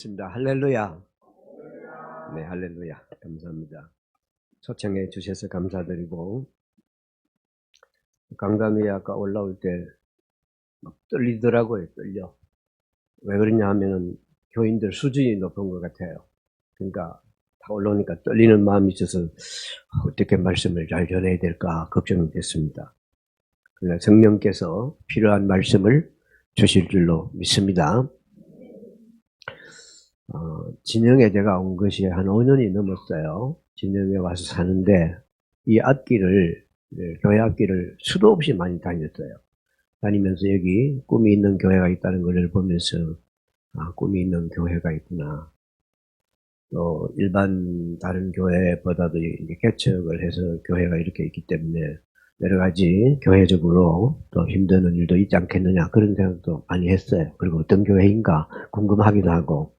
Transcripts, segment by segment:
있습니다. 할렐루야. 네, 할렐루야. 감사합니다. 초청해 주셔서 감사드리고, 강단 위에 아까 올라올 때 막 떨리더라고요, 떨려. 왜 그러냐 하면은 교인들 수준이 높은 것 같아요. 그러니까 다 올라오니까 떨리는 마음이 있어서 어떻게 말씀을 잘 전해야 될까 걱정이 됐습니다. 그러나 성령께서 필요한 말씀을 주실 줄로 믿습니다. 진영에 제가 온 것이 한 5년이 넘었어요. 진영에 와서 사는데 이 앞길을, 교회 앞길을 수도 없이 많이 다녔어요. 다니면서 여기 꿈이 있는 교회가 있다는 것을 보면서 꿈이 있는 교회가 있구나. 또 일반 다른 교회보다도 이제 개척을 해서 교회가 이렇게 있기 때문에 여러 가지 교회적으로 또 힘드는 일도 있지 않겠느냐 그런 생각도 많이 했어요. 그리고 어떤 교회인가 궁금하기도 하고.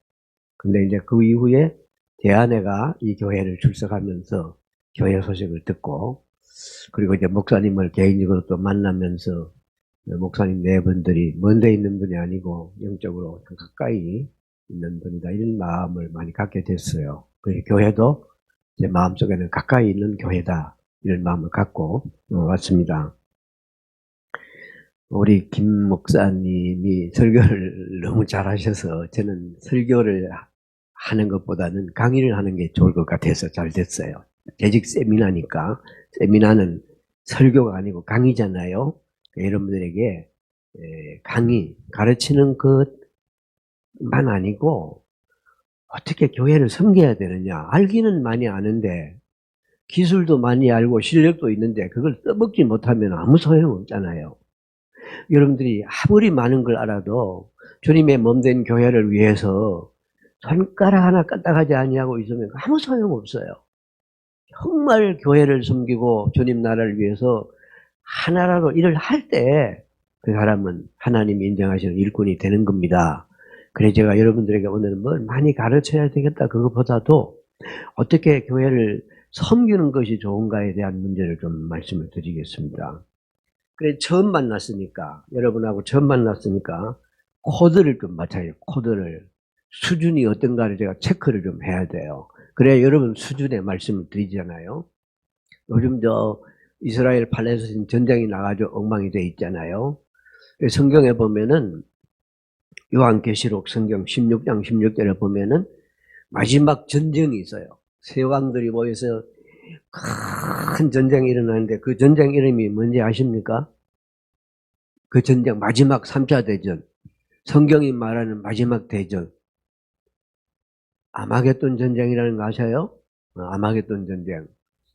근데 이제 그 이후에 대안회가 이 교회를 출석하면서 교회 소식을 듣고, 그리고 이제 목사님을 개인적으로 또 만나면서 목사님 네 분들이 먼데 있는 분이 아니고 영적으로 좀 가까이 있는 분이다, 이런 마음을 많이 갖게 됐어요. 그래서 교회도 제 마음속에는 가까이 있는 교회다, 이런 마음을 갖고 왔습니다. 우리 김 목사님이 설교를 너무 잘하셔서 저는 설교를 하는 것보다는 강의를 하는 게 좋을 것 같아서 잘 됐어요. 재직 세미나니까, 세미나는 설교가 아니고 강의잖아요. 여러분들에게 강의, 가르치는 것만 아니고 어떻게 교회를 섬겨야 되느냐, 알기는 많이 아는데 기술도 많이 알고 실력도 있는데 그걸 써먹지 못하면 아무 소용없잖아요. 여러분들이 아무리 많은 걸 알아도 주님의 몸된 교회를 위해서 손가락 하나 까딱하지 아니하고 있으면 아무 소용없어요. 정말 교회를 섬기고 주님 나라를 위해서 하나라도 일을 할 때 그 사람은 하나님이 인정하시는 일꾼이 되는 겁니다. 그래서 제가 여러분들에게 오늘 뭘 많이 가르쳐야 되겠다, 그것보다도 어떻게 교회를 섬기는 것이 좋은가에 대한 문제를 좀 말씀을 드리겠습니다. 그래, 처음 만났으니까, 여러분하고 처음 만났으니까 코드를 좀 맞춰요. 코드를. 수준이 어떤가를 제가 체크를 좀 해야 돼요. 그래야 여러분 수준의 말씀을 드리잖아요. 요즘 이스라엘 팔레스타인 전쟁이 나가지고 엉망이 돼 있잖아요. 성경에 보면은 요한계시록 성경 16장 16절에 보면은 마지막 전쟁이 있어요. 세 왕들이 모여서 큰 전쟁이 일어나는데 그 전쟁 이름이 뭔지 아십니까? 그 전쟁, 마지막 3차 대전, 성경이 말하는 마지막 대전, 아마겟돈 전쟁이라는 거 아셔요? 아마겟돈 전쟁.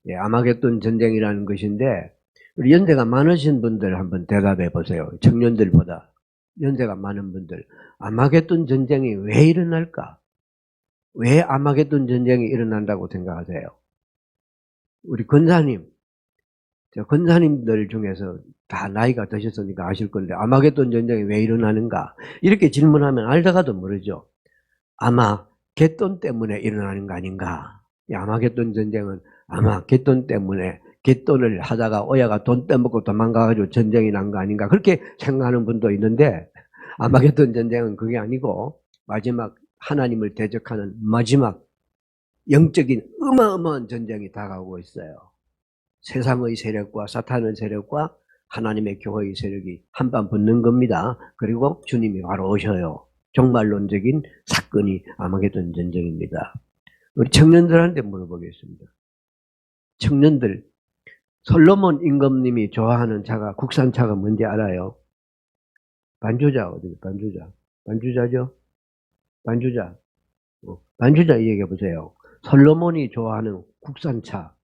예, 아마겟돈 전쟁이라는 것인데, 우리 연세가 많으신 분들 한번 대답해 보세요. 청년들보다 연세가 많은 분들. 아마겟돈 전쟁이 왜 일어날까? 왜 아마겟돈 전쟁이 일어난다고 생각하세요? 우리 권사님, 권사님들 중에서 다 나이가 드셨으니까 아실 건데, 아마겟돈 전쟁이 왜 일어나는가? 이렇게 질문하면 알다가도 모르죠. 아마 갯돈 때문에 일어나는 거 아닌가? 이 아마겟돈 전쟁은 아마 갯돈 때문에, 갯돈을 하다가 오야가 돈 떼먹고 도망가가지고 전쟁이 난 거 아닌가? 그렇게 생각하는 분도 있는데, 아마겟돈 전쟁은 그게 아니고 마지막 하나님을 대적하는 마지막 영적인 어마어마한 전쟁이 다가오고 있어요. 세상의 세력과 사탄의 세력과 하나님의 교회의 세력이 한판 붙는 겁니다. 그리고 주님이 바로 오셔요. 종말론적인 사건이 아마겟돈 전쟁입니다. 우리 청년들한테 물어보겠습니다. 청년들, 솔로몬 임금님이 좋아하는 차가, 국산차가 뭔지 알아요? 반주자, 어디 반주자? 반주자죠? 반주자. 반주자 얘기해 보세요. 솔로몬이 좋아하는 국산차.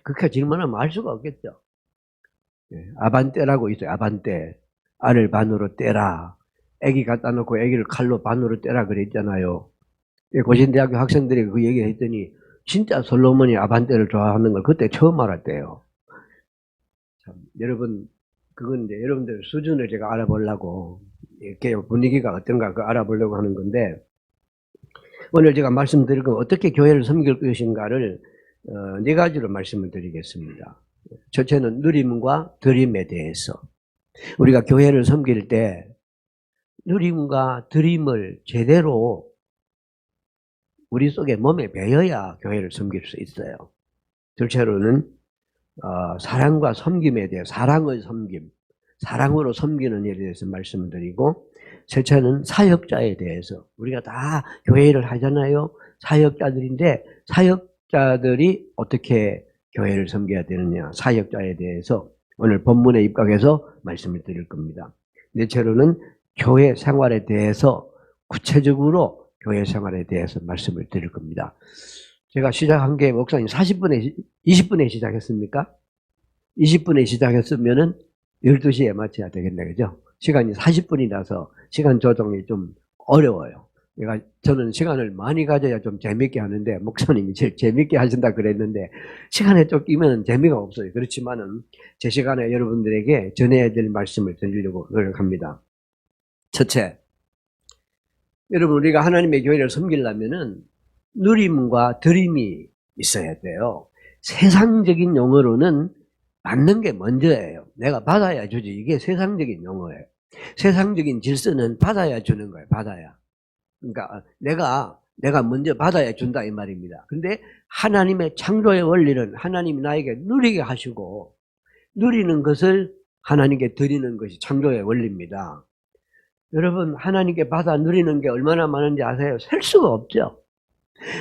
그렇게 질문하면 알 수가 없겠죠. 아반떼라고 있어요. 아반떼. 알을 반으로 떼라. 애기 갖다 놓고 애기를 칼로 반으로 떼라 그랬잖아요. 고신대학교 학생들이 그 얘기 했더니 진짜 솔로몬이 아반떼를 좋아하는 걸 그때 처음 알았대요. 참, 여러분, 그건 이제 여러분들 수준을 제가 알아보려고, 이렇게 분위기가 어떤가 그 알아보려고 하는 건데, 오늘 제가 말씀드릴 건 어떻게 교회를 섬길 것인가를 네 가지로 말씀을 드리겠습니다. 첫째는 누림과 드림에 대해서. 우리가 교회를 섬길 때 누림과 드림을 제대로 우리 속에 몸에 배어야 교회를 섬길 수 있어요. 둘째로는 사랑과 섬김에 대해 사랑의 섬김, 사랑으로 섬기는 일에 대해서 말씀을 드리고, 셋째는 사역자에 대해서 우리가 다 교회 일을 하잖아요. 사역자들인데 사역자들이 어떻게 교회를 섬겨야 되느냐, 사역자에 대해서 오늘 본문에 입각해서 말씀을 드릴 겁니다. 넷째로는 교회 생활에 대해서 구체적으로 교회 생활에 대해서 말씀을 드릴 겁니다. 제가 시작한 게 목사님 20분에 시작했습니까? 20분에 시작했으면은 12시에 마쳐야 되겠네, 그죠? 시간이 40분이라서 시간 조정이 좀 어려워요. 저는 시간을 많이 가져야 좀 재밌게 하는데, 목사님이 제일 재밌게 하신다 그랬는데, 시간에 쫓기면 재미가 없어요. 그렇지만은, 제 시간에 여러분들에게 전해야 될 말씀을 드리려고 노력합니다. 첫째, 여러분, 우리가 하나님의 교회를 섬기려면은, 누림과 드림이 있어야 돼요. 세상적인 용어로는 받는 게 먼저예요. 내가 받아야 주지. 이게 세상적인 용어예요. 세상적인 질서는 받아야 주는 거예요. 받아야. 그러니까 내가 먼저 받아야 준다 이 말입니다. 근데 하나님의 창조의 원리는 하나님이 나에게 누리게 하시고, 누리는 것을 하나님께 드리는 것이 창조의 원리입니다. 여러분, 하나님께 받아 누리는 게 얼마나 많은지 아세요? 셀 수가 없죠.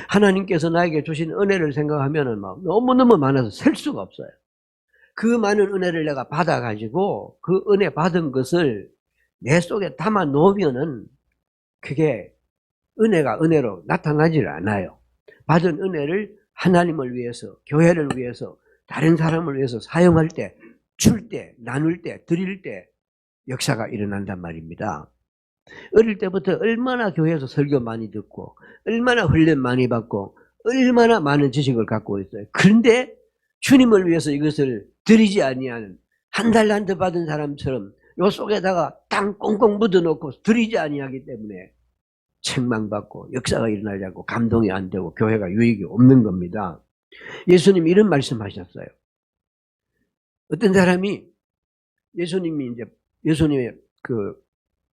하나님께서 나에게 주신 은혜를 생각하면은 막 너무너무 많아서 셀 수가 없어요. 그 많은 은혜를 내가 받아가지고 그 은혜 받은 것을 내 속에 담아 놓으면은 그게 은혜가 은혜로 나타나질 않아요. 받은 은혜를 하나님을 위해서, 교회를 위해서, 다른 사람을 위해서 사용할 때, 줄 때, 나눌 때, 드릴 때 역사가 일어난단 말입니다. 어릴 때부터 얼마나 교회에서 설교 많이 듣고, 얼마나 훈련 많이 받고, 얼마나 많은 지식을 갖고 있어요. 그런데 주님을 위해서 이것을 드리지 아니하는, 한 달란트 받은 사람처럼 요 속에다가 땅 꽁꽁 묻어놓고 드리지 아니하기 때문에 책망받고 역사가 일어나지 않고 감동이 안 되고 교회가 유익이 없는 겁니다. 예수님이 이런 말씀하셨어요. 어떤 사람이 예수님의 그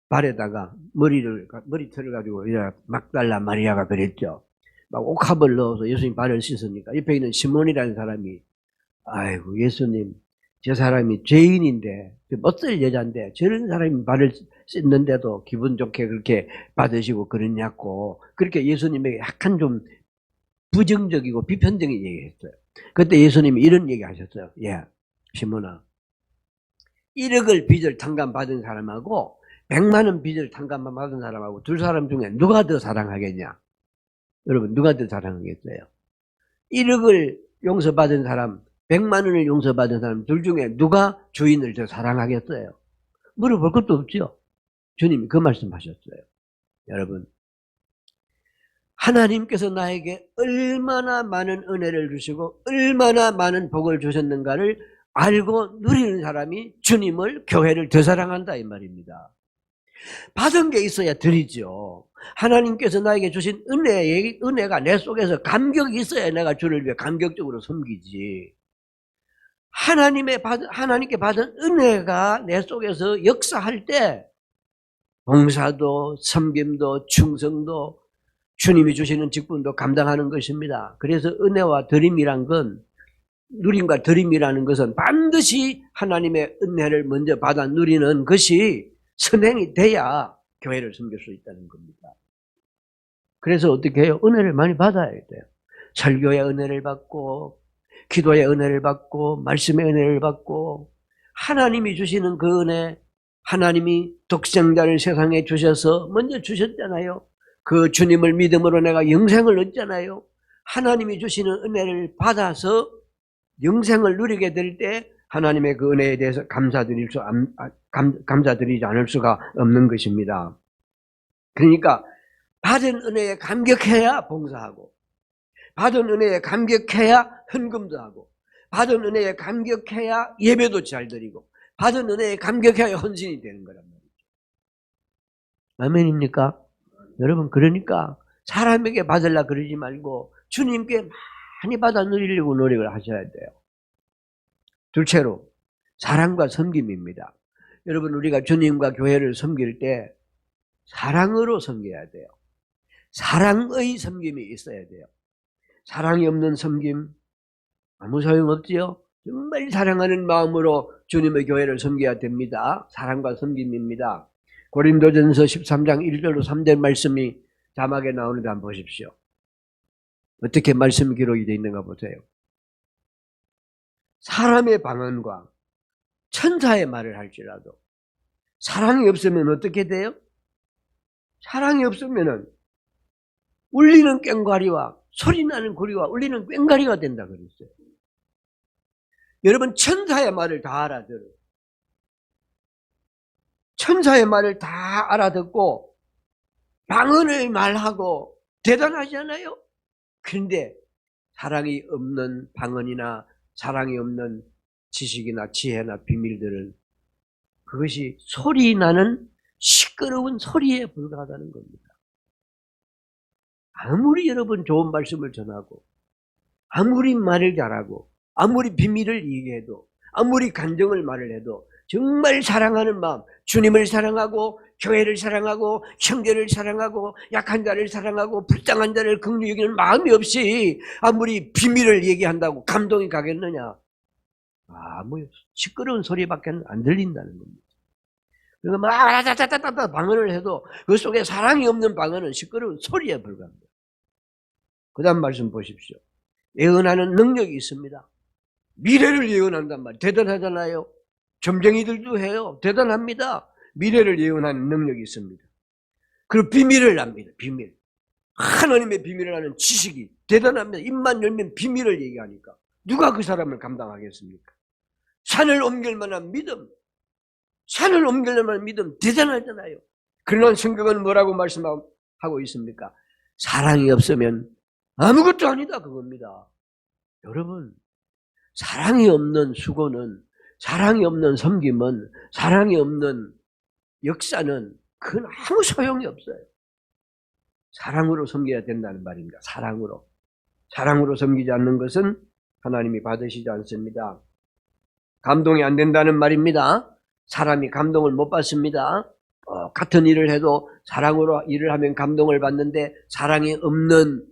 발에다가 머리털을 가지고 막달라 마리아가 그랬죠. 막 옥합을 넣어서 예수님 발을 씻으니까 옆에 있는 시몬이라는 사람이, 아이고 예수님, 저 사람이 죄인인데, 멋질 여자인데 저런 사람이 발을 씻는데도 기분 좋게 그렇게 받으시고 그러냐고, 그렇게 예수님에게 약간 좀 부정적이고 비편적인 얘기했어요. 그때 예수님이 이런 얘기 하셨어요. 예, 시몬아, 1억을 빚을 탕감받은 사람하고 100만 원 빚을 탕감받은 사람하고 두 사람 중에 누가 더 사랑하겠냐? 여러분, 누가 더 사랑하겠어요? 1억을 용서받은 사람, 100만 원을 용서받은 사람 둘 중에 누가 주인을 더 사랑하겠어요? 물어볼 것도 없죠. 주님이 그 말씀하셨어요. 여러분, 하나님께서 나에게 얼마나 많은 은혜를 주시고 얼마나 많은 복을 주셨는가를 알고 누리는 사람이 주님을, 교회를 더 사랑한다 이 말입니다. 받은 게 있어야 드리죠. 하나님께서 나에게 주신 은혜가 내 속에서 감격이 있어야 내가 주를 위해 감격적으로 섬기지. 하나님께 받은 은혜가 내 속에서 역사할 때 봉사도, 섬김도, 충성도, 주님이 주시는 직분도 감당하는 것입니다. 그래서 은혜와 드림이란 건, 누림과 드림이라는 것은 반드시 하나님의 은혜를 먼저 받아 누리는 것이 선행이 돼야 교회를 섬길 수 있다는 겁니다. 그래서 어떻게 해요? 은혜를 많이 받아야 돼요. 설교의 은혜를 받고, 기도의 은혜를 받고, 말씀의 은혜를 받고, 하나님이 주시는 그 은혜, 하나님이 독생자를 세상에 주셔서 먼저 주셨잖아요. 그 주님을 믿음으로 내가 영생을 얻잖아요. 하나님이 주시는 은혜를 받아서 영생을 누리게 될 때 하나님의 그 은혜에 대해서 감사드리지 않을 수가 없는 것입니다. 그러니까 받은 은혜에 감격해야 봉사하고, 받은 은혜에 감격해야 헌금도 하고, 받은 은혜에 감격해야 예배도 잘 드리고, 받은 은혜에 감격해야 헌신이 되는 거란 말이죠. 아멘입니까? 여러분, 그러니까 사람에게 받으려고 그러지 말고 주님께 많이 받아 누리려고 노력을 하셔야 돼요. 둘째로 사랑과 섬김입니다. 여러분, 우리가 주님과 교회를 섬길 때 사랑으로 섬겨야 돼요. 사랑의 섬김이 있어야 돼요. 사랑이 없는 섬김 아무 소용없지요. 정말 사랑하는 마음으로 주님의 교회를 섬겨야 됩니다. 사랑과 섬김입니다. 고린도전서 13장 1절로 3절 말씀이 자막에 나오는데 한번 보십시오. 어떻게 말씀 기록이 되어 있는가 보세요. 사람의 방언과 천사의 말을 할지라도 사랑이 없으면 어떻게 돼요? 사랑이 없으면 울리는 꽹과리와 소리나는 고리와 울리는 꽹과리가 된다 그랬어요. 여러분 천사의 말을 다 알아들어요. 천사의 말을 다 알아듣고 방언을 말하고 대단하지 않아요? 그런데 사랑이 없는 방언이나 사랑이 없는 지식이나 지혜나 비밀들은 그것이 소리나는 시끄러운 소리에 불과하다는 겁니다. 아무리 여러분 좋은 말씀을 전하고 아무리 말을 잘하고 아무리 비밀을 얘기해도 아무리 간증을 말을 해도 정말 사랑하는 마음, 주님을 사랑하고 교회를 사랑하고 형제를 사랑하고 약한 자를 사랑하고 불쌍한 자를 긍휼히 여기는 마음이 없이 아무리 비밀을 얘기한다고 감동이 가겠느냐? 아무 시끄러운 소리밖에 안 들린다는 겁니다. 그러니까 막 아다다다다다 방언을 해도 그 속에 사랑이 없는 방언은 시끄러운 소리에 불과합니다. 그 다음 말씀 보십시오. 예언하는 능력이 있습니다. 미래를 예언한단 말이에요. 대단하잖아요. 점쟁이들도 해요. 대단합니다. 미래를 예언하는 능력이 있습니다. 그리고 비밀을 압니다. 비밀. 하나님의 비밀을 아는 지식이 대단합니다. 입만 열면 비밀을 얘기하니까 누가 그 사람을 감당하겠습니까? 산을 옮길 만한 믿음, 산을 옮길 만한 믿음 대단하잖아요. 그러나 성경은 뭐라고 말씀하고 있습니까? 사랑이 없으면 아무것도 아니다 그겁니다. 여러분, 사랑이 없는 수고는, 사랑이 없는 섬김은, 사랑이 없는 역사는 그건 아무 소용이 없어요. 사랑으로 섬겨야 된다는 말입니다. 사랑으로. 사랑으로 섬기지 않는 것은 하나님이 받으시지 않습니다. 감동이 안 된다는 말입니다. 사람이 감동을 못 받습니다. 같은 일을 해도 사랑으로 일을 하면 감동을 받는데 사랑이 없는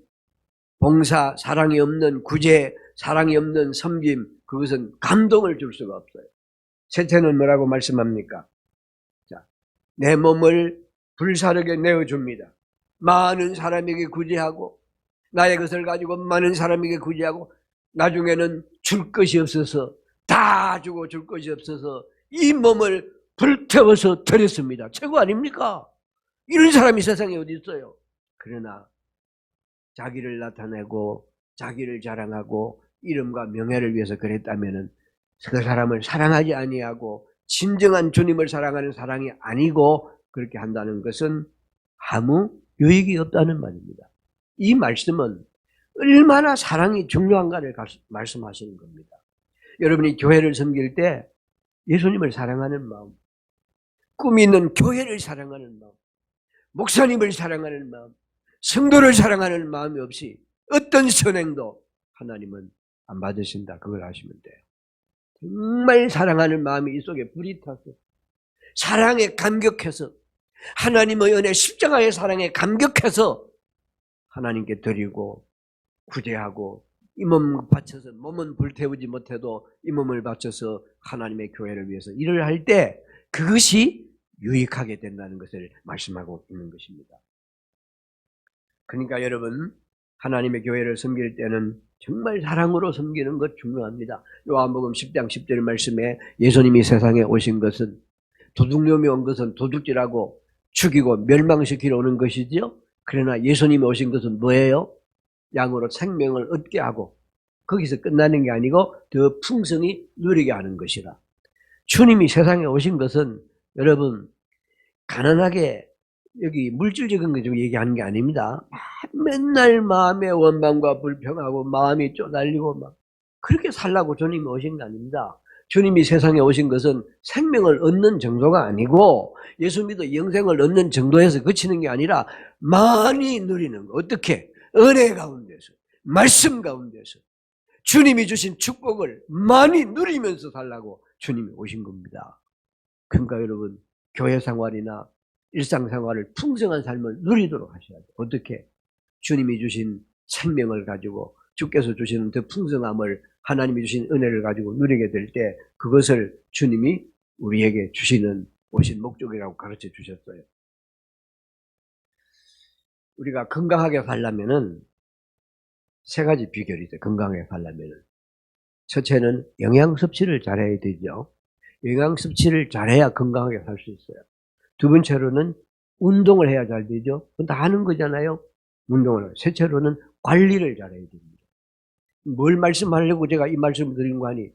봉사, 사랑이 없는 구제, 사랑이 없는 섬김, 그것은 감동을 줄 수가 없어요. 셋째는 뭐라고 말씀합니까? 자, 내 몸을 불사르게 내어줍니다. 많은 사람에게 구제하고 나의 것을 가지고 많은 사람에게 구제하고 나중에는 줄 것이 없어서 다 주고 줄 것이 없어서 이 몸을 불태워서 드렸습니다. 최고 아닙니까? 이런 사람이 세상에 어디 있어요? 그러나 자기를 나타내고 자기를 자랑하고 이름과 명예를 위해서 그랬다면 그 사람을 사랑하지 아니하고 진정한 주님을 사랑하는 사랑이 아니고 그렇게 한다는 것은 아무 유익이 없다는 말입니다. 이 말씀은 얼마나 사랑이 중요한가를 말씀하시는 겁니다. 여러분이 교회를 섬길 때 예수님을 사랑하는 마음, 꿈이 있는 교회를 사랑하는 마음, 목사님을 사랑하는 마음, 성도를 사랑하는 마음이 없이 어떤 선행도 하나님은 안 받으신다. 그걸 아시면 돼요. 정말 사랑하는 마음이 이 속에 불이 타서 사랑에 감격해서 하나님의 은혜 십자가의 사랑에 감격해서 하나님께 드리고 구제하고 이 몸 바쳐서 몸은 불태우지 못해도 이 몸을 바쳐서 하나님의 교회를 위해서 일을 할 때 그것이 유익하게 된다는 것을 말씀하고 있는 것입니다. 그러니까 여러분 하나님의 교회를 섬길 때는 정말 사랑으로 섬기는 것 중요합니다. 요한복음 10장 10절 말씀에 예수님이 세상에 오신 것은 도둑놈이 온 것은 도둑질하고 죽이고 멸망시키러 오는 것이죠. 그러나 예수님이 오신 것은 뭐예요? 양으로 생명을 얻게 하고 거기서 끝나는 게 아니고 더 풍성히 누리게 하는 것이라. 주님이 세상에 오신 것은 여러분 가난하게 여기 물질적인 거 좀 얘기하는 게 아닙니다. 맨날 마음의 원망과 불평하고 마음이 쪼달리고 막 그렇게 살라고 주님이 오신 게 아닙니다. 주님이 세상에 오신 것은 생명을 얻는 정도가 아니고 예수 믿어 영생을 얻는 정도에서 그치는 게 아니라 많이 누리는 거. 어떻게? 은혜 가운데서, 말씀 가운데서 주님이 주신 축복을 많이 누리면서 살라고 주님이 오신 겁니다. 그러니까 여러분 교회 생활이나 일상생활을 풍성한 삶을 누리도록 하셔야 돼요. 어떻게? 주님이 주신 생명을 가지고 주께서 주시는 더 풍성함을 하나님이 주신 은혜를 가지고 누리게 될 때 그것을 주님이 우리에게 주시는 오신 목적이라고 가르쳐 주셨어요. 우리가 건강하게 살려면은 세 가지 비결이 있어요. 건강하게 살려면은. 첫째는 영양 섭취를 잘해야 되죠. 영양 섭취를 잘해야 건강하게 살 수 있어요. 두 번째로는 운동을 해야 잘 되죠. 그건 다 하는 거잖아요. 운동을. 셋째로는 관리를 잘해야 됩니다. 뭘 말씀하려고 제가 이 말씀을 드린 거 아니?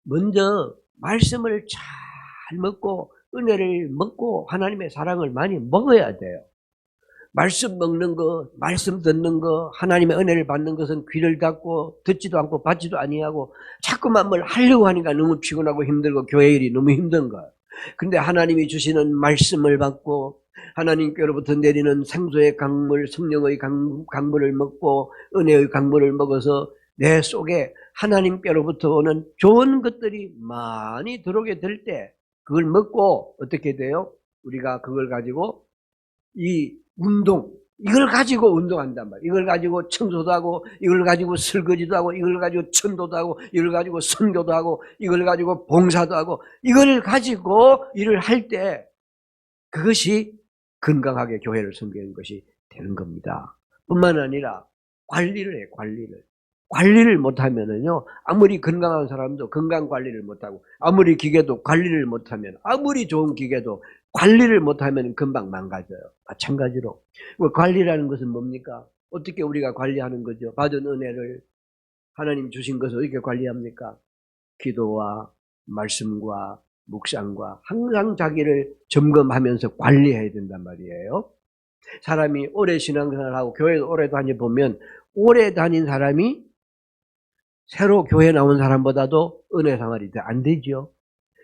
먼저 말씀을 잘 먹고 은혜를 먹고 하나님의 사랑을 많이 먹어야 돼요. 말씀 먹는 거, 말씀 듣는 거, 하나님의 은혜를 받는 것은 귀를 닫고 듣지도 않고 받지도 아니하고 자꾸만 뭘 하려고 하니까 너무 피곤하고 힘들고 교회 일이 너무 힘든 거예요. 근데 하나님이 주시는 말씀을 받고 하나님께로부터 내리는 생수의 강물, 성령의 강물을 먹고 은혜의 강물을 먹어서 내 속에 하나님께로부터 오는 좋은 것들이 많이 들어오게 될 때 그걸 먹고 어떻게 돼요? 우리가 그걸 가지고 이걸 가지고 운동한단 말이에요. 이걸 가지고 청소도 하고, 이걸 가지고 설거지도 하고, 이걸 가지고 천도도 하고, 이걸 가지고 선교도 하고, 이걸 가지고 봉사도 하고, 이걸 가지고 일을 할 때 그것이 건강하게 교회를 섬기는 것이 되는 겁니다. 뿐만 아니라 관리를 해요. 관리를 못하면은요, 아무리 건강한 사람도 건강 관리를 못하고, 아무리 기계도 관리를 못하면, 아무리 좋은 기계도 관리를 못하면 금방 망가져요. 마찬가지로. 관리라는 것은 뭡니까? 어떻게 우리가 관리하는 거죠? 받은 은혜를 하나님 주신 것을 어떻게 관리합니까? 기도와 말씀과 묵상과 항상 자기를 점검하면서 관리해야 된단 말이에요. 사람이 오래 신앙생활하고 교회 오래 다녀보면 오래 다닌 사람이 새로 교회 나온 사람보다도 은혜 생활이 안 되죠.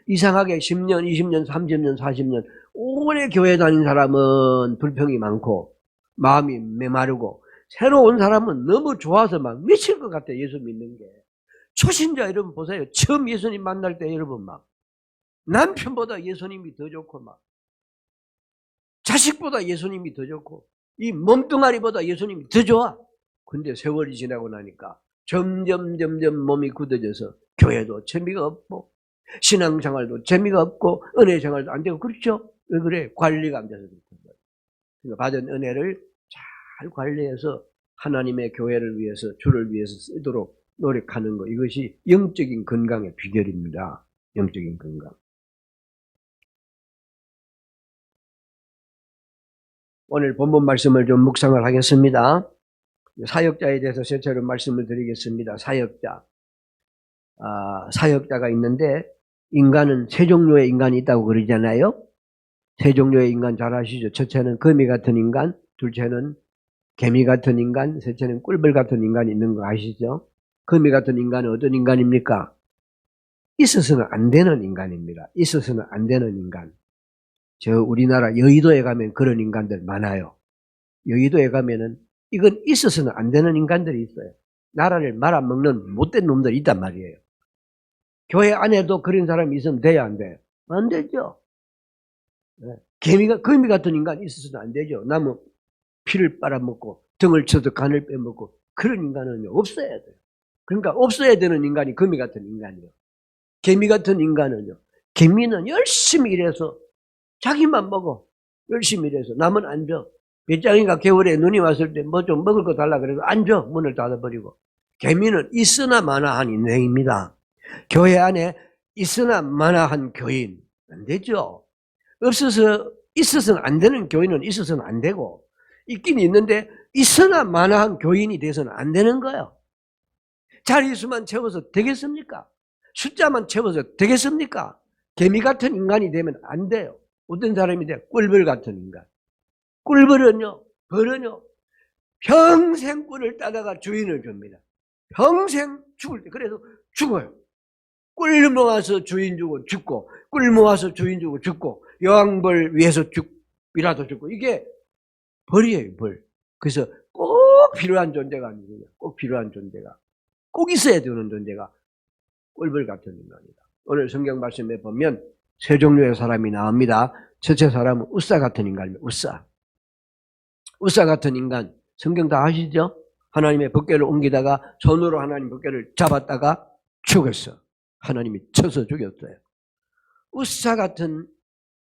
이상하게 10년, 20년, 30년, 40년 오래 교회 다닌 사람은 불평이 많고 마음이 메마르고 새로 온 사람은 너무 좋아서 막 미칠 것 같아요. 예수 믿는 게. 초신자 여러분 보세요. 처음 예수님 만날 때 여러분 막 남편보다 예수님이 더 좋고 막 자식보다 예수님이 더 좋고 이 몸뚱아리보다 예수님이 더 좋아. 근데 세월이 지나고 나니까 점점 몸이 굳어져서 교회도 재미가 없고 신앙생활도 재미가 없고 은혜생활도 안 되고 그렇죠? 왜 그래? 관리가 안 돼서 그렇습니다. 그러니까 받은 은혜를 잘 관리해서 하나님의 교회를 위해서 주를 위해서 쓰도록 노력하는 것, 이것이 영적인 건강의 비결입니다. 영적인 건강. 오늘 본문 말씀을 좀 묵상을 하겠습니다. 사역자에 대해서 세차로 말씀을 드리겠습니다. 사역자가 있는데 인간은 세 종류의 인간이 있다고 그러잖아요. 세 종류의 인간 잘 아시죠? 첫째는 거미 같은 인간, 둘째는 개미 같은 인간, 셋째는 꿀벌 같은 인간이 있는 거 아시죠? 거미 같은 인간은 어떤 인간입니까? 있어서는 안 되는 인간입니다. 있어서는 안 되는 인간. 우리나라 여의도에 가면 그런 인간들 많아요. 여의도에 가면은 이건 있어서는 안 되는 인간들이 있어요. 나라를 말아먹는 못된 놈들이 있단 말이에요. 교회 안에도 그런 사람이 있으면 돼야 안 돼요? 안 되죠. 거미 같은 인간이 있어서는 안 되죠. 나무 피를 빨아먹고 등을 쳐서 간을 빼먹고 그런 인간은 없어야 돼요. 그러니까 없어야 되는 인간이 거미 같은 인간이에요. 개미 같은 인간은요. 개미는 열심히 일해서 자기만 먹어. 열심히 일해서 남은 안 줘. 배짱이가 겨울에 눈이 왔을 때 뭐 좀 먹을 거 달라 그래서 안 줘. 문을 닫아버리고. 개미는 있으나 마나한 인생입니다. 교회 안에 있으나 마나한 교인 안 되죠. 있어서는 안 되는 교인은 있어서는 안 되고 있긴 있는데 있으나 마나한 교인이 돼서는 안 되는 거예요. 자릿수만 채워서 되겠습니까? 숫자만 채워서 되겠습니까? 개미 같은 인간이 되면 안 돼요. 어떤 사람이 돼? 꿀벌 같은 인간. 꿀벌은요, 벌은요, 평생 꿀을 따다가 주인을 줍니다. 평생 죽을 때. 그래서 죽어요. 꿀 모아서 주인 주고 죽고, 꿀 모아서 주인 주고 죽고, 여왕벌 위해서 죽이라도 죽고, 이게 벌이에요, 벌. 그래서 꼭 필요한 존재가 아니에요. 꼭 필요한 존재가. 꼭 있어야 되는 존재가 꿀벌 같은 인간이다. 오늘 성경 말씀에 보면 세 종류의 사람이 나옵니다. 첫째 사람은 우싸 같은 인간입니다. 우싸 같은 인간. 성경 다 아시죠? 하나님의 법궤를 옮기다가 손으로 하나님 법궤를 잡았다가 죽였어. 하나님이 쳐서 죽였어요. 웃사 같은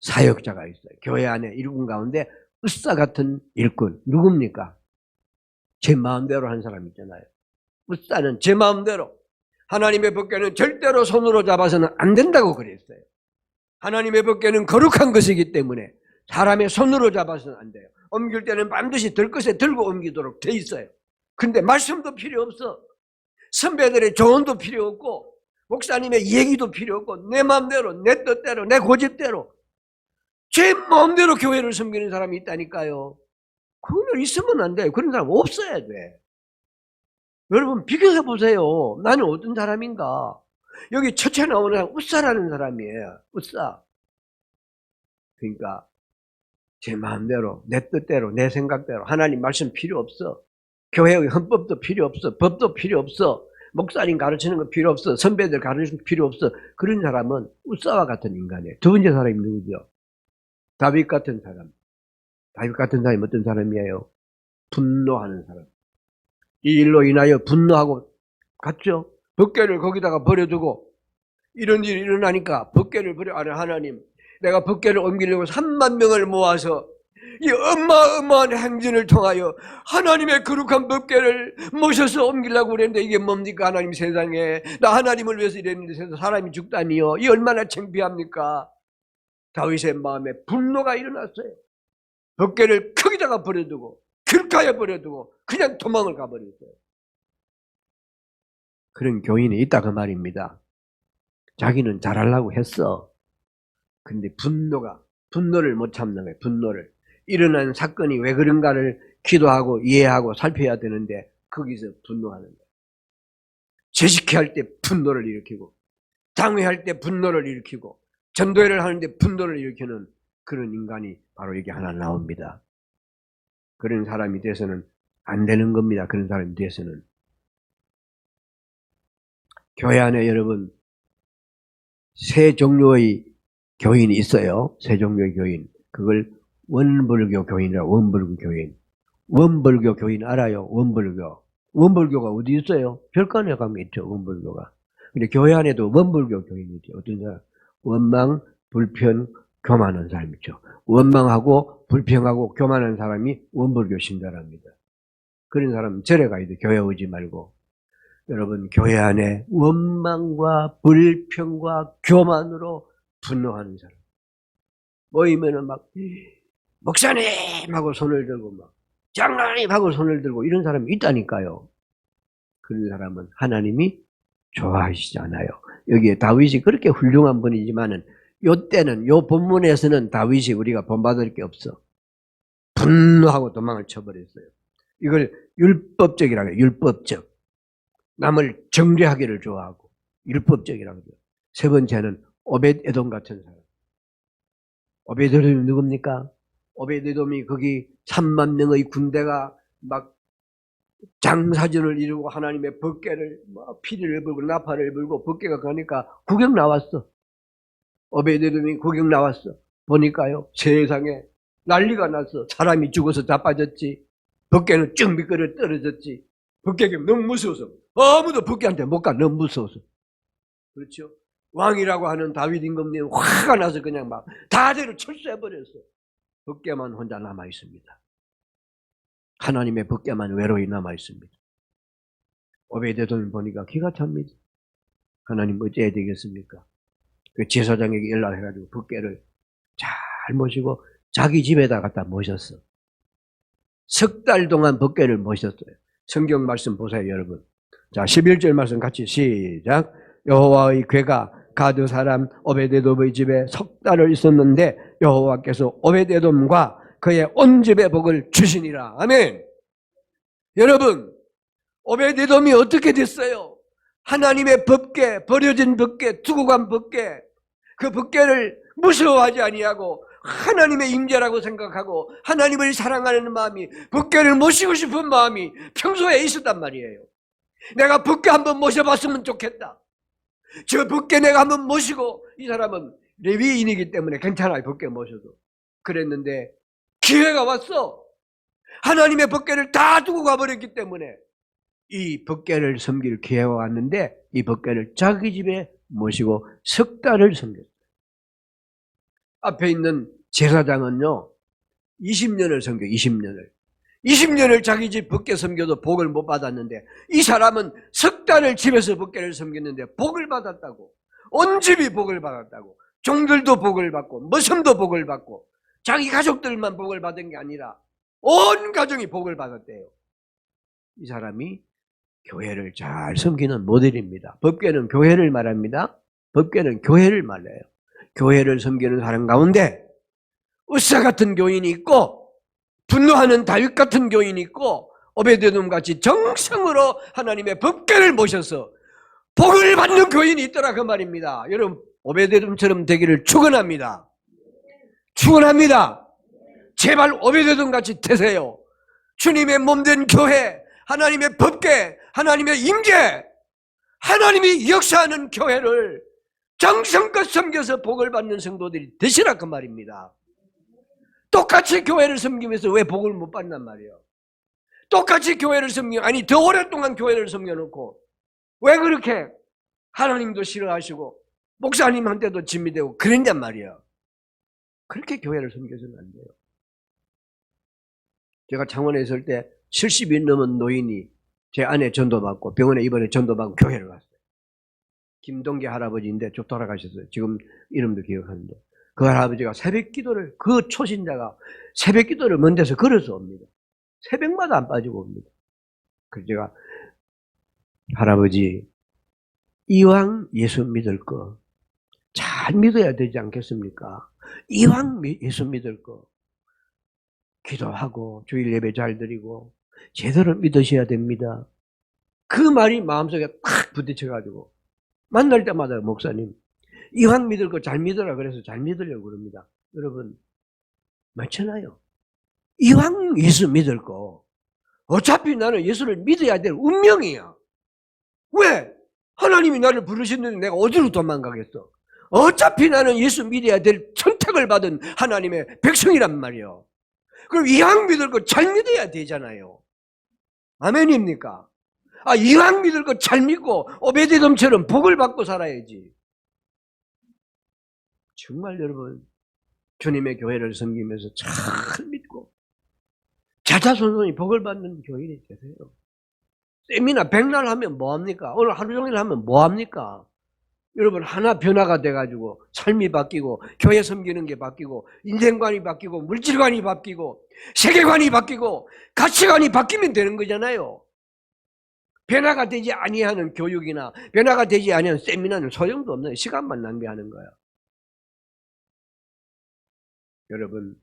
사역자가 있어요. 교회 안에 일꾼 가운데 웃사 같은 일꾼. 누굽니까? 제 마음대로 한 사람 있잖아요. 웃사는 제 마음대로. 하나님의 법궤는 절대로 손으로 잡아서는 안 된다고 그랬어요. 하나님의 법궤는 거룩한 것이기 때문에 사람의 손으로 잡아서는 안 돼요. 옮길 때는 반드시 들 것에 들고 옮기도록 돼 있어요. 근데 말씀도 필요 없어. 선배들의 조언도 필요 없고 목사님의 얘기도 필요 없고 내 마음대로 내 뜻대로 내 고집대로 제 마음대로 교회를 섬기는 사람이 있다니까요. 그건 있으면 안 돼요. 그런 사람 없어야 돼. 여러분 비교해 보세요. 나는 어떤 사람인가. 여기 첫째 나오는 사람 웃사라는 사람이에요. 웃사. 그러니까 제 마음대로 내 뜻대로 내 생각대로 하나님 말씀 필요 없어. 교회의 헌법도 필요 없어. 법도 필요 없어. 목사님 가르치는 거 필요 없어. 선배들 가르치는 거 필요 없어. 그런 사람은 웃사와 같은 인간이에요. 두 번째 사람이 누구죠? 다윗 같은 사람. 다윗 같은 사람이 어떤 사람이에요? 분노하는 사람. 이 일로 인하여 분노하고 갔죠. 법궤를 거기다가 버려두고 이런 일이 일어나니까 법궤를 버려. 아니 하나님 내가 법궤를 옮기려고 3만 명을 모아서 이 어마어마한 행진을 통하여 하나님의 거룩한 법궤를 모셔서 옮기려고 그랬는데 이게 뭡니까? 하나님 세상에 나 하나님을 위해서 이랬는데 사람이 죽다니요. 이 얼마나 창피합니까? 다윗의 마음에 분노가 일어났어요. 법궤를 거기다가 버려두고 길가에 버려두고 그냥 도망을 가버렸어요. 그런 교인이 있다 그 말입니다. 자기는 잘하려고 했어. 근데 분노를 못 참는 거예요. 분노를. 일어난 사건이 왜 그런가를 기도하고 이해하고 살펴야 되는데 거기서 분노하는 거예요. 제식회 할 때 분노를 일으키고 당회할 때 분노를 일으키고 전도회를 하는데 분노를 일으키는 그런 인간이 바로 여기 하나 나옵니다. 그런 사람이 돼서는 안 되는 겁니다. 그런 사람이 돼서는. 교회 안에 여러분 세 종류의 교인이 있어요. 세 종류의 교인. 그걸 원불교 교인이라고. 원불교 교인. 원불교 교인 알아요? 원불교. 원불교가 어디 있어요? 별관에 가면 있죠. 원불교가. 근데 교회 안에도 원불교 교인이 있죠. 어떤 사람? 원망, 불평, 교만한 사람 있죠. 원망하고 불평하고 교만한 사람이 원불교 신자랍니다. 그런 사람은 절에 가야 돼. 교회 오지 말고. 여러분 교회 안에 원망과 불평과 교만으로 분노하는 사람. 모이면은 막 목사님 하고 손을 들고 막 장로님 하고 손을 들고 이런 사람이 있다니까요. 그런 사람은 하나님이 좋아하시지 않아요. 여기에 다윗이 그렇게 훌륭한 분이지만은 요때는 요 본문에서는 다윗이 우리가 본받을 게 없어. 분노하고 도망을 쳐버렸어요. 이걸 율법적이라고 해요. 율법적. 남을 정죄하기를 좋아하고 율법적이라고 해요. 세 번째는 오벳에돔 같은 사람. 오벳에돔이 누굽니까? 오벳에돔이 거기 3만 명의 군대가 막 장사전을 이루고 하나님의 법궤를 막 피리를 불고 나팔을 불고 법궤가 가니까 구경 나왔어. 오벳에돔이 구경 나왔어. 보니까요 세상에 난리가 났어. 사람이 죽어서 자빠졌지. 법궤는 쭉 미끄러 떨어졌지. 법궤가 너무 무서워서 아무도 법궤한테 못 가. 너무 무서워서. 그렇죠? 왕이라고 하는 다윗 임금님 화가 나서 그냥 막 다대로 철수해버렸어. 법궤만 혼자 남아있습니다. 하나님의 법궤만 외로이 남아있습니다. 오벳에돔을 보니까 기가 찹니다. 하나님 어찌해야 되겠습니까? 그 제사장에게 연락해가지고 법궤를 잘 모시고 자기 집에다 갖다 모셨어. 석 달 동안 법궤를 모셨어요. 성경 말씀 보세요 여러분. 자 11절 말씀 같이 시작. 여호와의 궤가 가드 사람 오벳에돔의 집에 석 달을 있었는데 여호와께서 오벳에돔과 그의 온 집에 복을 주시니라. 아멘. 여러분 오벳에돔이 어떻게 됐어요? 하나님의 법궤, 버려진 법궤, 두고 간 법궤, 그 법궤를 무서워하지 아니하고 하나님의 임재라고 생각하고 하나님을 사랑하는 마음이, 법궤를 모시고 싶은 마음이 평소에 있었단 말이에요. 내가 법궤 한번 모셔봤으면 좋겠다. 저 법궤 내가 한번 모시고, 이 사람은 레위인이기 때문에 괜찮아요. 법궤 모셔도. 그랬는데 기회가 왔어. 하나님의 법궤를 다 두고 가버렸기 때문에 이 법궤를 섬길 기회가 왔는데 이 법궤를 자기 집에 모시고 석 달을 섬겼어요. 앞에 있는 제사장은요 20년을 섬겨 20년을 자기 집 법궤 섬겨도 복을 못 받았는데 이 사람은 석 달을 집에서 법궤를 섬겼는데 복을 받았다고. 온 집이 복을 받았다고. 종들도 복을 받고 머슴도 복을 받고 자기 가족들만 복을 받은 게 아니라 온 가정이 복을 받았대요. 이 사람이 교회를 잘 섬기는 모델입니다. 법궤는 교회를 말합니다. 법궤는 교회를 말해요. 교회를 섬기는 사람 가운데 으쌰 같은 교인이 있고 분노하는 다윗 같은 교인이 있고 오베데돔 같이 정성으로 하나님의 법궤를 모셔서 복을 받는 교인이 있더라 그 말입니다. 여러분 오베데돔처럼 되기를 축원합니다. 축원합니다. 제발 오베데돔 같이 되세요. 주님의 몸된 교회, 하나님의 법궤, 하나님의 임재, 하나님이 역사하는 교회를 정성껏 섬겨서 복을 받는 성도들이 되시라 그 말입니다. 똑같이 교회를 섬기면서 왜 복을 못 받단 말이에요? 똑같이 교회를 아니 더 오랫동안 교회를 섬겨놓고 왜 그렇게 하나님도 싫어하시고 목사님한테도 짐이 되고 그랬냔 말이에요. 그렇게 교회를 섬겨서는 안 돼요. 제가 창원에 있을 때 70인 넘은 노인이 제 아내 전도받고 병원에 입원해 전도받고 교회를 갔어요. 김동계 할아버지인데 쭉 돌아가셨어요. 지금 이름도 기억하는데 그 할아버지가 새벽 기도를 그 초신자가 새벽 기도를 먼 데서 걸어서 옵니다. 새벽마다 안 빠지고 옵니다. 그래서 제가 할아버지 이왕 예수 믿을 거 잘 믿어야 되지 않겠습니까? 이왕 예수 믿을 거 기도하고 주일 예배 잘 드리고 제대로 믿으셔야 됩니다. 그 말이 마음속에 탁 부딪혀가지고 만날 때마다 목사님 이왕 믿을 거 잘 믿으라 그래서 잘 믿으려고 그럽니다. 여러분 맞잖아요. 이왕 예수 믿을 거 어차피 나는 예수를 믿어야 될 운명이야. 왜? 하나님이 나를 부르셨는데 내가 어디로 도망가겠어? 어차피 나는 예수 믿어야 될 선택을 받은 하나님의 백성이란 말이에요. 그럼 이왕 믿을 거 잘 믿어야 되잖아요. 아멘입니까? 이왕 믿을 거 잘 믿고 오베데돔처럼 복을 받고 살아야지. 정말 여러분 주님의 교회를 섬기면서 잘 믿고 자자손손히 복을 받는 교인이 되세요. 세미나 백날 하면 뭐합니까? 오늘 하루 종일 하면 뭐합니까? 여러분 하나 변화가 돼가지고 삶이 바뀌고 교회 섬기는 게 바뀌고 인생관이 바뀌고 물질관이 바뀌고 세계관이 바뀌고 가치관이 바뀌면 되는 거잖아요. 변화가 되지 아니하는 교육이나 변화가 되지 아니하는 세미나는 소용도 없는 시간만 낭비하는 거예요. 여러분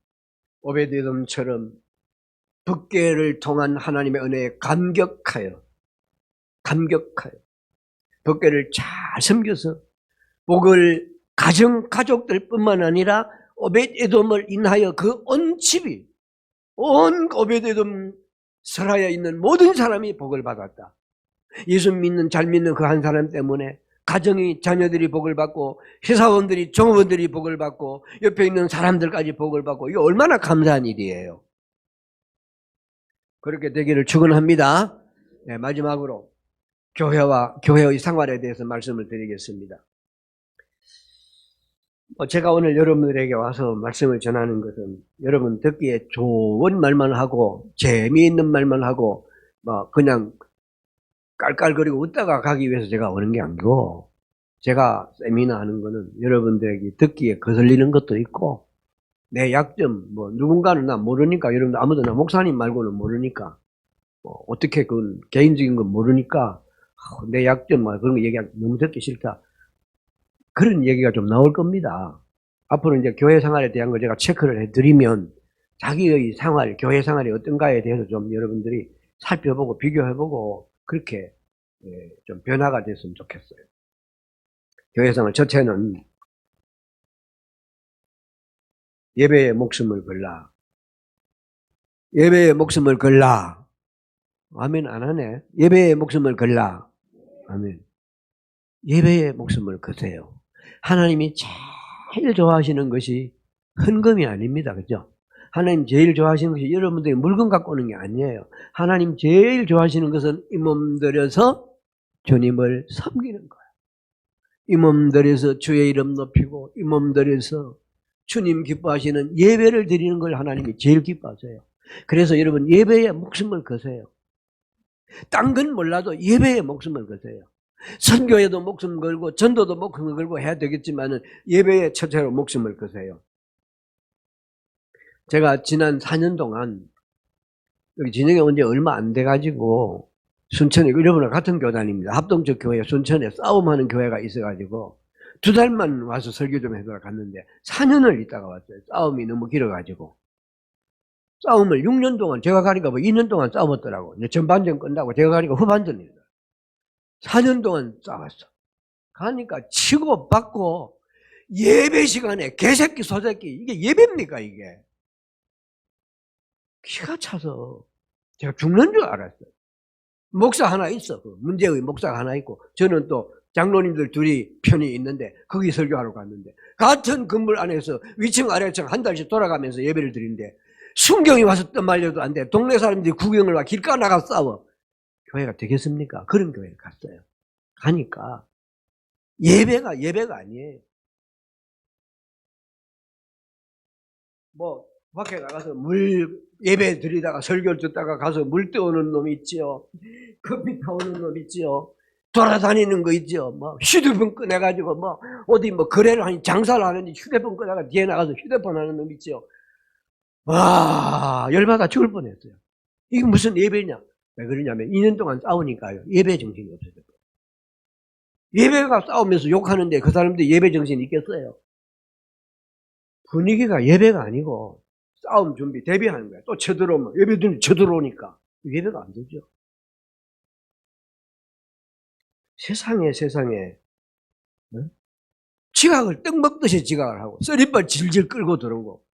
오베데돔처럼 법궤를 통한 하나님의 은혜에 감격하여 법궤를 잘 섬겨서 복을 가족들 뿐만 아니라 오베데돔을 인하여 그 온 집이 온 오베데돔 설하여 있는 모든 사람이 복을 받았다. 예수 믿는 잘 믿는 그 한 사람 때문에 가정이 자녀들이 복을 받고 회사원들이 종업원들이 복을 받고 옆에 있는 사람들까지 복을 받고 이게 얼마나 감사한 일이에요. 그렇게 되기를 축원합니다. 네, 마지막으로 교회의 생활에 대해서 말씀을 드리겠습니다. 제가 오늘 여러분들에게 와서 말씀을 전하는 것은 여러분 듣기에 좋은 말만 하고 재미있는 말만 하고 그냥 깔깔거리고 웃다가 가기 위해서 제가 오는 게 아니고 제가 세미나 하는 거는 여러분들에게 듣기에 거슬리는 것도 있고 내 약점 누군가는 나 모르니까 여러분들 아무도 나 목사님 말고는 모르니까 어떻게 그건 개인적인 건 모르니까 내 약점 그런 거 얘기하기 너무 듣기 싫다. 그런 얘기가 좀 나올 겁니다. 앞으로 이제 교회 생활에 대한 걸 제가 체크를 해드리면 자기의 생활, 교회 생활이 어떤가에 대해서 좀 여러분들이 살펴보고 비교해보고 그렇게 좀 변화가 됐으면 좋겠어요. 교회 생활 첫째는 예배에 목숨을 걸라. 예배에 목숨을 걸라. 아멘 안 하네. 예배에 목숨을 걸라. 아멘. 예배에 목숨을 거세요. 하나님이 제일 좋아하시는 것이 헌금이 아닙니다. 그죠? 하나님 제일 좋아하시는 것이 여러분들이 물건 갖고 오는 게 아니에요. 하나님 제일 좋아하시는 것은 이 몸 들여서 주님을 섬기는 거예요. 이 몸 들여서 주의 이름 높이고 이 몸 들여서 주님 기뻐하시는 예배를 드리는 걸 하나님이 제일 기뻐하세요. 그래서 여러분 예배에 목숨을 거세요. 딴 건 몰라도 예배에 목숨을 거세요. 선교에도 목숨 걸고 전도도 목숨을 걸고 해야 되겠지만 예배에 첫째로 목숨을 거세요. 제가 지난 4년 동안 여기 진영에 온 지 얼마 안 돼가지고 순천에 여러분과 같은 교단입니다. 합동적 교회 순천에 싸움하는 교회가 있어가지고 2달만 와서 설교 좀 해서 갔는데 4년을 있다가 왔어요. 싸움이 너무 길어가지고. 싸움을 6년 동안 제가 가니까 뭐 2년 동안 싸웠더라고. 이제 전반전 끝나고 제가 가니까 후반전이다. 4년 동안 싸웠어. 가니까 치고 받고 예배 시간에 개새끼 소새끼 이게 예배입니까 이게. 기가 차서 제가 죽는 줄 알았어요. 목사 하나 있어. 문제의 목사가 하나 있고 저는 또 장로님들 둘이 편이 있는데 거기 설교하러 갔는데 같은 건물 안에서 위층 아래층 한 달씩 돌아가면서 예배를 드리는데 순경이 와서 떠말려도 안 돼. 동네 사람들이 구경을 와 길가 나가 싸워. 교회가 되겠습니까? 그런 교회에 갔어요. 가니까 예배가 아니에요. 뭐 밖에 나가서 물 예배 드리다가 설교를 듣다가 가서 물 떠오는 놈이 있지요. 커피 타오는 놈 있지요. 돌아다니는 거 있지요. 뭐 휴대폰 꺼내가지고 뭐 어디 뭐 거래를 하니 장사를 하는지 휴대폰 꺼내가 뒤에 나가서 휴대폰 하는 놈 있지요. 와 열받아 죽을 뻔했어요. 이게 무슨 예배냐? 왜 그러냐면 2년 동안 싸우니까요. 예배 정신이 없어졌어요. 예배가 싸우면서 욕하는데 그 사람들이 예배 정신이 있겠어요? 분위기가 예배가 아니고 싸움 준비 대비하는 거예요. 또 쳐들어오면 예배들이 쳐들어오니까 예배가 안 되죠. 세상에 응? 지각을 떡 먹듯이 지각을 하고 썰이빨 질질 끌고 들어오고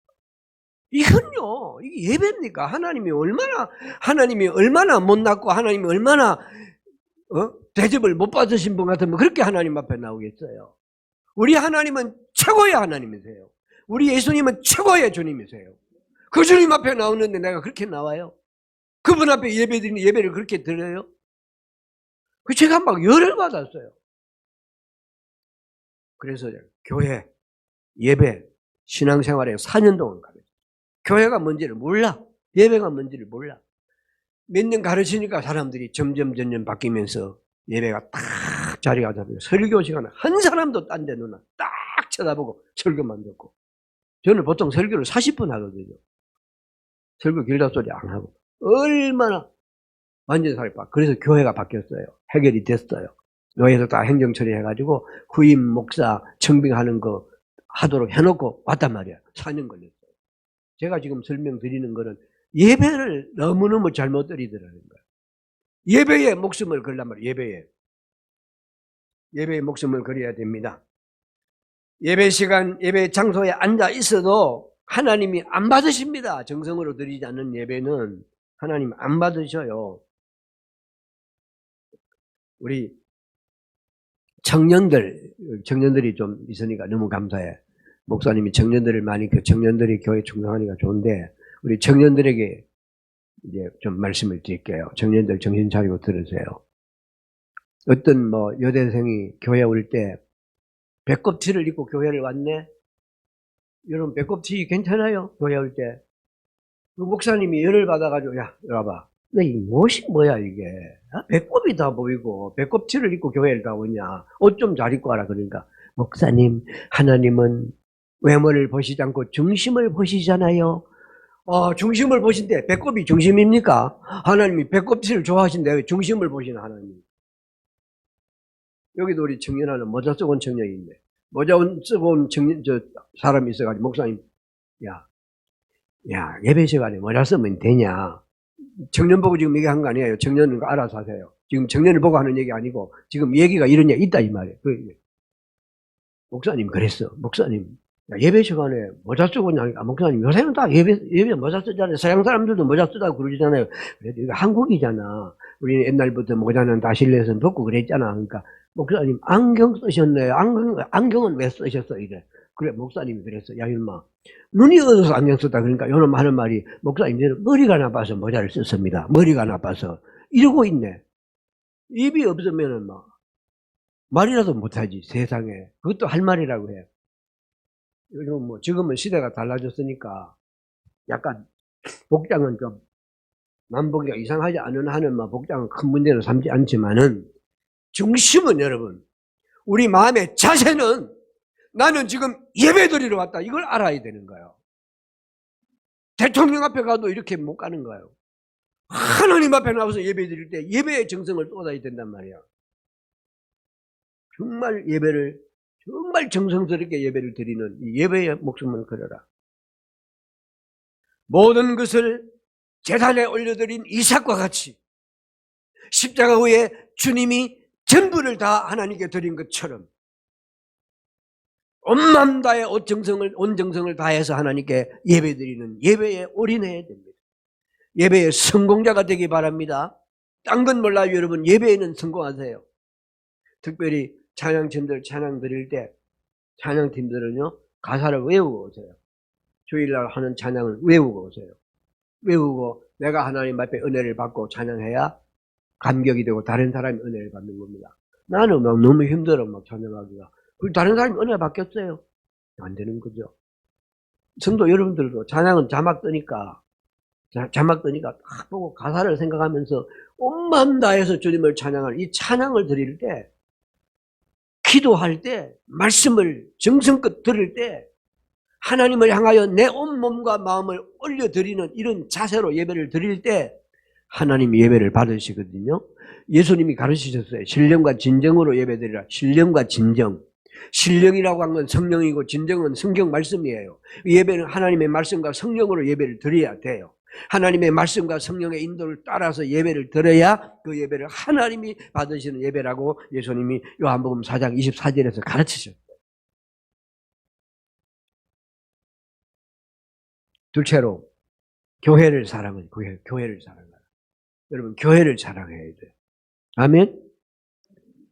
이건요 이게 예배입니까? 하나님이 얼마나 못났고 하나님이 얼마나 대접을 못 받으신 분 같으면 그렇게 하나님 앞에 나오겠어요. 우리 하나님은 최고의 하나님이세요. 우리 예수님은 최고의 주님이세요. 그 주님 앞에 나오는데 내가 그렇게 나와요? 그분 앞에 예배드리는 예배를 그렇게 드려요? 그 제가 막 열을 받았어요. 그래서 교회, 예배, 신앙생활에 4년 동안 가르쳐요. 교회가 뭔지를 몰라. 예배가 뭔지를 몰라. 몇 년 가르치니까 사람들이 점점 바뀌면서 예배가 딱 자리가 잡혀요. 설교 시간에 한 사람도 딴 데 누나 딱 쳐다보고 설교만 듣고. 저는 보통 설교를 40분 하거든요. 설교 길다 소리 안 하고. 얼마나 완전 살바. 그래서 교회가 바뀌었어요. 해결이 됐어요. 교회에서 다 행정 처리해가지고 후임 목사 청빙하는 거 하도록 해놓고 왔단 말이야. 4년 걸렸어요. 제가 지금 설명드리는 거는 예배를 너무너무 잘못 드리더라는 거예요. 예배에 목숨을 걸란 말이에요. 예배에 목숨을 걸어야 됩니다. 예배 시간, 예배 장소에 앉아 있어도 하나님이 안 받으십니다. 정성으로 드리지 않는 예배는 하나님 안 받으셔요. 우리 청년들이 좀 있으니까 너무 감사해. 목사님이 청년들을 많이, 청년들이 교회 충성하니까 좋은데, 우리 청년들에게 이제 좀 말씀을 드릴게요. 청년들 정신 차리고 들으세요. 어떤 여대생이 교회 올 때, 배꼽티를 입고 교회를 왔네? 여러분, 배꼽티 괜찮아요? 교회 올 때. 그 목사님이 열을 받아가지고, 야, 이봐봐. 너 이 무엇이 뭐야, 이게? 배꼽이 다 보이고, 배꼽티를 입고 교회를 다 오냐? 옷 좀 잘 입고 와라. 그러니까, 목사님, 하나님은 외모를 보시지 않고 중심을 보시잖아요. 중심을 보신대. 배꼽이 중심입니까? 하나님이 배꼽티를 좋아하신대. 왜 중심을 보시나, 하나님? 여기도 우리 청년 하나 모자 쓰고 온 청년인데, 모자 쓰고 온 청년, 사람이 있어가지고, 목사님, 야, 예배 시간에 모자 쓰면 되냐? 청년 보고 지금 얘기한 거 아니에요. 청년은 알아서 하세요. 지금 청년을 보고 하는 얘기 아니고, 지금 얘기가 이런 얘기 있다, 이 말이에요. 목사님 그랬어. 목사님, 예배 시간에 모자 쓰고 오냐니까, 목사님, 요새는 다 예배 모자 쓰잖아요. 서양 사람들도 모자 쓰다고 그러잖아요. 그래도 이거 한국이잖아. 우리는 옛날부터 모자는 다 실내에서 벗고 그랬잖아. 그러니까, 목사님, 안경 쓰셨네요. 안경은 왜 쓰셨어? 이래. 그래, 목사님이 그랬어. 야, 이놈아. 눈이 어두워서 안경 썼다. 그러니까 요놈 하는 말이, 목사님들은 머리가 나빠서 모자를 썼습니다. 머리가 나빠서. 이러고 있네. 입이 없으면은 막, 말이라도 못하지, 세상에. 그것도 할 말이라고 해. 요즘 뭐, 지금은 시대가 달라졌으니까, 약간, 복장은 좀, 남복이가 이상하지 않은 한은 막 복장은 큰 문제는 삼지 않지만은, 중심은 여러분, 우리 마음의 자세는 나는 지금 예배드리러 왔다. 이걸 알아야 되는 거예요. 대통령 앞에 가도 이렇게 못 가는 거예요. 하나님 앞에 나와서 예배드릴 때 예배의 정성을 쏟아야 된단 말이야. 정말 예배를, 정말 정성스럽게 예배를 드리는 이 예배의 목숨을 걸어라. 모든 것을 제단에 올려드린 이삭과 같이 십자가 후에 주님이 전부를 다 하나님께 드린 것처럼 온 마음 다해 온 정성을 다해서 하나님께 예배드리는 예배에 올인해야 됩니다. 예배의 성공자가 되기 바랍니다. 딴 건 몰라요, 여러분. 예배에는 성공하세요. 특별히 찬양팀들 찬양 드릴 때 찬양팀들은요, 가사를 외우고 오세요. 주일날 하는 찬양을 외우고 오세요. 외우고 내가 하나님 앞에 은혜를 받고 찬양해야 감격이 되고 다른 사람이 은혜를 받는 겁니다. 나는 막 너무 힘들어, 막 찬양하기가. 그리고 다른 사람이 은혜 받겠어요? 안 되는 거죠. 성도 여러분들도 찬양은 자막 뜨니까 딱 보고 가사를 생각하면서 온 마음 다해서 주님을 찬양하는 이 찬양을 드릴 때, 기도할 때, 말씀을 정성껏 들을 때 하나님을 향하여 내 온 몸과 마음을 올려드리는 이런 자세로 예배를 드릴 때 하나님이 예배를 받으시거든요. 예수님이 가르치셨어요. 신령과 진정으로 예배드리라. 신령과 진정. 신령이라고 한 건 성령이고 진정은 성경 말씀이에요. 예배는 하나님의 말씀과 성령으로 예배를 드려야 돼요. 하나님의 말씀과 성령의 인도를 따라서 예배를 드려야 그 예배를 하나님이 받으시는 예배라고 예수님이 요한복음 4장 24절에서 가르치셨어요. 둘째로 교회를 사랑은 교회를 사랑하라. 여러분, 교회를 사랑해야 돼요. 아멘.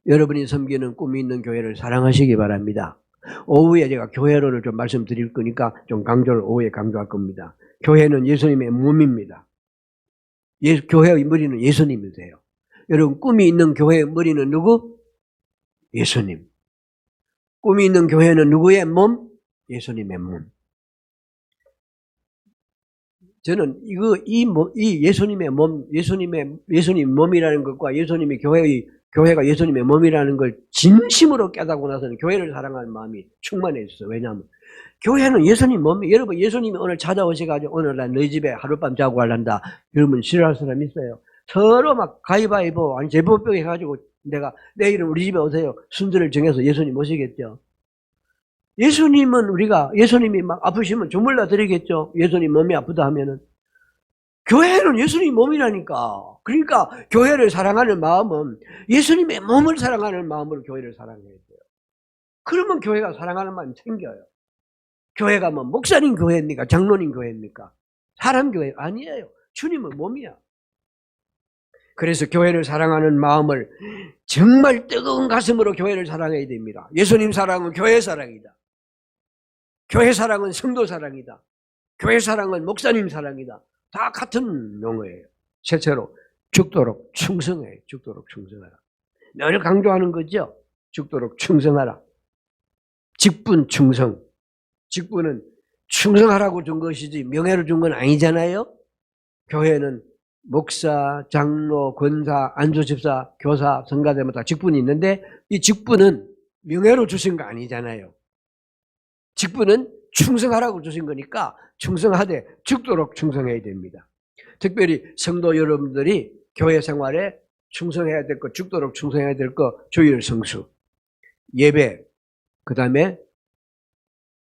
여러분이 섬기는 꿈이 있는 교회를 사랑하시기 바랍니다. 오후에 제가 교회론을 좀 말씀드릴 거니까 좀 강조를 오후에 강조할 겁니다. 교회는 예수님의 몸입니다. 교회의 머리는 예수님이세요. 여러분, 꿈이 있는 교회의 머리는 누구? 예수님. 꿈이 있는 교회는 누구의 몸? 예수님의 몸. 저는 이 예수님의 몸, 예수님 몸이라는 것과 교회가 예수님의 몸이라는 걸 진심으로 깨닫고 나서는 교회를 사랑하는 마음이 충만해졌어요. 왜냐하면 교회는 예수님 몸이, 여러분, 예수님이 오늘 찾아오셔가지고 오늘 난 너희 집에 하룻밤 자고 갈란다. 여러분, 싫어할 사람 있어요? 서로 막 가위바위보, 아니 제비뽑기 해가지고 내가 내일은 우리 집에 오세요. 순서를 정해서 예수님 오시겠죠. 예수님이 막 아프시면 주물러 드리겠죠. 예수님 몸이 아프다 하면은. 교회는 예수님 몸이라니까. 그러니까 교회를 사랑하는 마음은 예수님의 몸을 사랑하는 마음으로 교회를 사랑해야 돼요. 그러면 교회가 사랑하는 마음이 생겨요. 교회가 뭐 목사님 교회입니까? 장로님 교회입니까? 사람 교회 아니에요. 주님은 몸이야. 그래서 교회를 사랑하는 마음을 정말 뜨거운 가슴으로 교회를 사랑해야 됩니다. 예수님 사랑은 교회 사랑이다. 교회 사랑은 성도 사랑이다. 교회 사랑은 목사님 사랑이다. 다 같은 용어예요. 셋째로 죽도록 충성해. 죽도록 충성하라. 늘 강조하는 거죠. 죽도록 충성하라. 직분 충성. 직분은 충성하라고 준 것이지 명예를 준 건 아니잖아요. 교회는 목사, 장로, 권사, 안수집사, 교사, 성가대마다 직분이 있는데 이 직분은 명예로 주신 거 아니잖아요. 직분은 충성하라고 주신 거니까 충성하되 죽도록 충성해야 됩니다. 특별히 성도 여러분들이 교회 생활에 충성해야 될 것, 죽도록 충성해야 될 것, 주일 성수, 예배, 그 다음에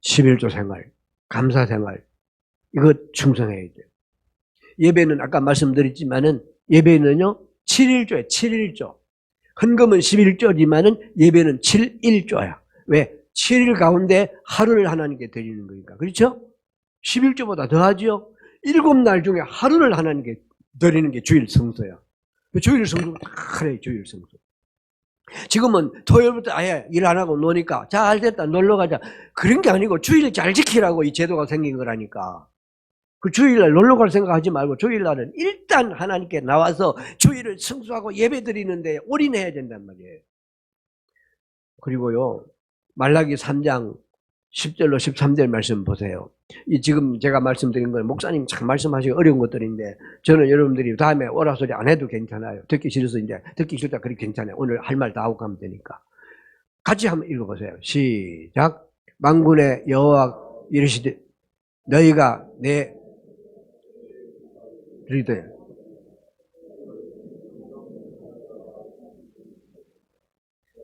11조 생활, 감사 생활, 이거 충성해야 돼요. 예배는 아까 말씀드렸지만은 예배는요 7일조예요. 7일조. 헌금은 11조지만은 예배는 7일조야. 왜? 7일 가운데 하루를 하나님께 드리는 거니까. 그렇죠? 11조보다 더하죠? 7날 중에 하루를 하나님께 드리는 게 주일 성수야. 주일 성수 다 그래, 주일 성수. 지금은 토요일부터 아예 일 안 하고 노니까 잘 됐다 놀러 가자. 그런 게 아니고 주일 잘 지키라고 이 제도가 생긴 거라니까. 그 주일날 놀러 갈 생각하지 말고 주일날은 일단 하나님께 나와서 주일을 성수하고 예배 드리는데 올인해야 된단 말이에요. 그리고요, 말라기 3장 10절로 13절 말씀 보세요. 이 지금 제가 말씀드린 건 목사님 참 말씀하시기 어려운 것들인데 저는 여러분들이 다음에 오라 소리 안 해도 괜찮아요. 듣기 싫어서 이제 듣기 싫다 그리 괜찮아요. 오늘 할 말 다 하고 가면 되니까. 같이 한번 읽어보세요. 시작. 만군의 여호와 이르시되 너희가 내 리더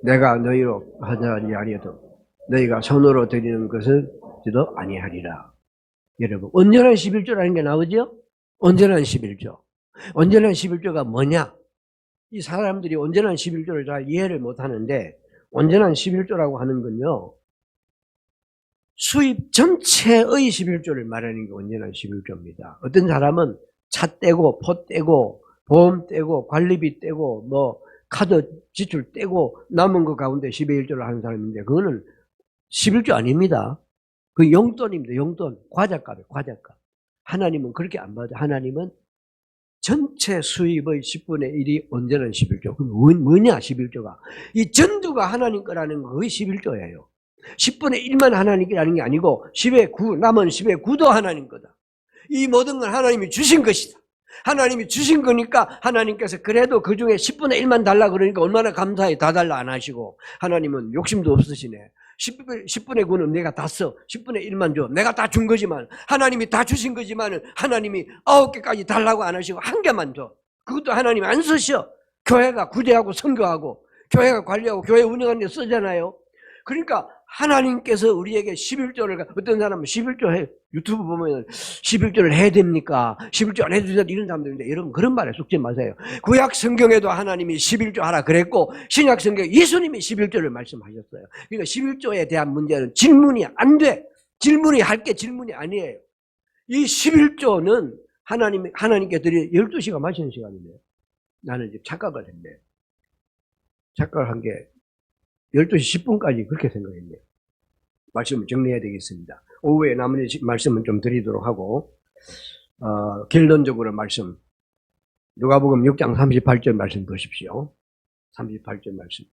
내가 너희로 하자니 아니어도 너희가 손으로 드리는 것은 지도 아니하리라. 여러분, 온전한 11조라는 게 나오죠? 온전한 11조. 온전한 11조가 뭐냐? 이 사람들이 온전한 11조를 잘 이해를 못하는데 온전한 11조라고 하는 건요, 수입 전체의 11조를 말하는 게 온전한 11조입니다. 어떤 사람은 차 떼고 포 떼고 보험 떼고 관리비 떼고 뭐 카드 지출 떼고 남은 거 가운데 12, 1조를 하는 사람인데 그거는 11조 아닙니다. 그 용돈입니다. 용돈. 과자값이에요. 과자값. 하나님은 그렇게 안 받아요. 하나님은 전체 수입의 10분의 1이 온전한 11조. 그럼 뭐냐 11조가. 이 전두가 하나님 거라는 거 거의 11조예요. 10분의 1만 하나님께라는 게 아니고 10의 9, 남은 10의 9도 하나님 거다. 이 모든 건 하나님이 주신 것이다. 하나님이 주신 거니까 하나님께서 그래도 그 중에 10분의 1만 달라 그러니까 얼마나 감사해. 다 달라 안 하시고 하나님은 욕심도 없으시네. 10분의 9는 내가 다 써. 10분의 1만 줘. 내가 다 준 거지만 하나님이 다 주신 거지만 하나님이 9개까지 달라고 안 하시고 1개만 줘. 그것도 하나님이 안 쓰셔. 교회가 구제하고 선교하고 교회가 관리하고 교회 운영하는 데 쓰잖아요. 그러니까 하나님께서 우리에게 11조를 어떤 사람은 11조 해 유튜브 보면 11조를 해야 됩니까? 11조 안 해도 된다 이런 사람들인데 여러분 그런 말에 속지 마세요. 구약 성경에도 하나님이 11조 하라 그랬고 신약 성경에 예수님이 11조를 말씀하셨어요. 그러니까 11조에 대한 문제는 질문이 안 돼. 질문이 할 게 질문이 아니에요. 이 11조는 하나님께 드릴 12시간 마시는 시간이네요. 나는 이제 착각을 했네. 착각을 한 게 12시 10분까지 그렇게 생각했네요. 말씀을 정리해야 되겠습니다. 오후에 남은 말씀은 좀 드리도록 하고 결론적으로 말씀 누가복음 6장 38절 말씀 보십시오. 38절 말씀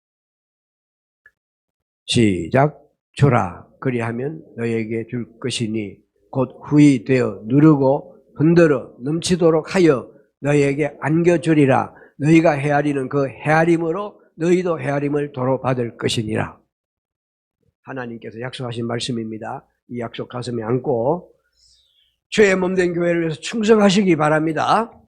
시작. 주라 그리하면 너에게 줄 것이니 곧 후히 되어 누르고 흔들어 넘치도록 하여 너에게 안겨주리라. 너희가 헤아리는 그 헤아림으로 너희도 헤아림을 도로 받을 것이니라. 하나님께서 약속하신 말씀입니다. 이 약속 가슴에 안고 주의 몸된 교회를 위해서 충성하시기 바랍니다.